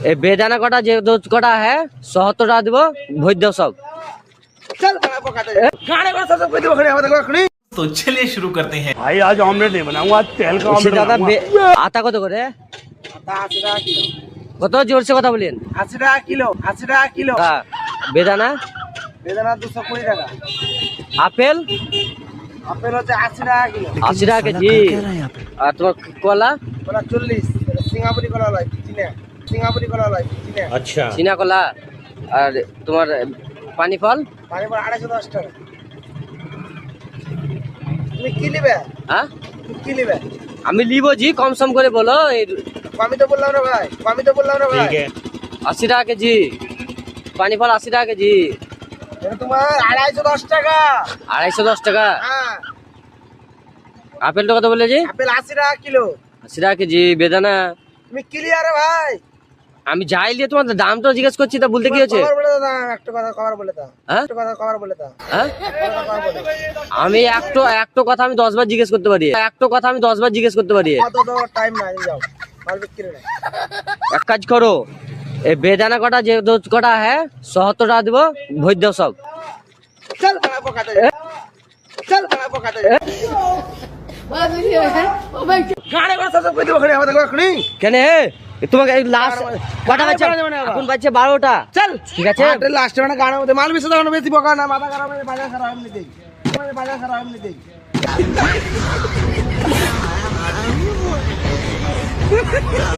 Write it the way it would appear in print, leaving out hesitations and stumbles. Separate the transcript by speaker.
Speaker 1: এই বেদানা কটা যে দুধ কটা है ৭০ টাকা দিব ভোজ দাও সব
Speaker 2: चल गाने को सब कोई देखो खड़े खड़ी
Speaker 3: तो चलिए शुरू करते हैं।
Speaker 4: भाई आज ऑमलेट नहीं बनाऊंगा, आज तेल का ऑमलेट
Speaker 1: দাদা
Speaker 4: बनाऊंगा।
Speaker 1: আটা কত করে
Speaker 2: आता 80 টাকা কিলো
Speaker 1: কত জোরসে কথা বলেন
Speaker 2: 80 টাকা কিলো 80 টাকা কিলো
Speaker 1: বেদানা
Speaker 2: বেদানা 220 টাকা
Speaker 1: আপেল
Speaker 2: আপেল হচ্ছে 80 টাকা কিলো
Speaker 1: 80 টাকা কেজি আর তোমার কলা
Speaker 2: ওটা 40 সিঙ্গাপুরি কলা লাই চিনে সিঙ্গাপুরি কলা লাই চিনে
Speaker 4: अच्छा
Speaker 1: চীনা কলা আর তোমার পানি ফল
Speaker 2: পানি পর 210 টাকা তুমি কি নেবে
Speaker 1: হ্যাঁ
Speaker 2: তুমি কি নেবে
Speaker 1: আমি লিব জি কম সম করে বলো
Speaker 2: আমি তো বললাম না ভাই আমি তো বললাম না ভাই
Speaker 4: ठीक है
Speaker 1: 80 টাকা কেজি পানি ফল 80 টাকা কেজি
Speaker 2: এটা তোমার 210 টাকা
Speaker 1: 210 টাকা
Speaker 2: হ্যাঁ
Speaker 1: আপেলটা কত বলে জি
Speaker 2: আপেল 80 টাকা কিলো
Speaker 1: 80 টাকা কেজি বেদানা
Speaker 2: তুমি ক্লিয়ার ভাই
Speaker 1: আমি যাই দিয়ে তোমার দামটা জিজ্ঞেস করছি তা বলতে কি হচ্ছে
Speaker 2: খবর বলে দাও একটা কথা খবর বলে দাও
Speaker 1: হ্যাঁ
Speaker 2: একটা কথা খবর বলে দাও
Speaker 1: হ্যাঁ
Speaker 2: একটা কথা বলে দাও।
Speaker 1: আমি একটা কথা আমি 10 বার জিজ্ঞেস করতে পারি একটা কথা আমি 10 বার জিজ্ঞেস করতে পারি
Speaker 2: কত তো টাইম নাই যাও মাল বিক্রি নাই
Speaker 1: এক কাজ করো এই বেদানা কটা যে দুধ কটা है ৭০ টাকা দিব ভোজ দাও সব
Speaker 2: चल बड़ा पकाते चल बड़ा पकाते गाने को सब कोई देखो खड़े देखो खड़ी
Speaker 1: কেন তোমাকে লাস্ট কটা বাজছে এখন বাজছে 12টা
Speaker 2: चल
Speaker 1: ঠিক আছে
Speaker 2: लास्ट में गाने में माल भी सदा बेसी पका ना माथा खराब है बाजा खराब नहीं दे बाजा खराब नहीं दे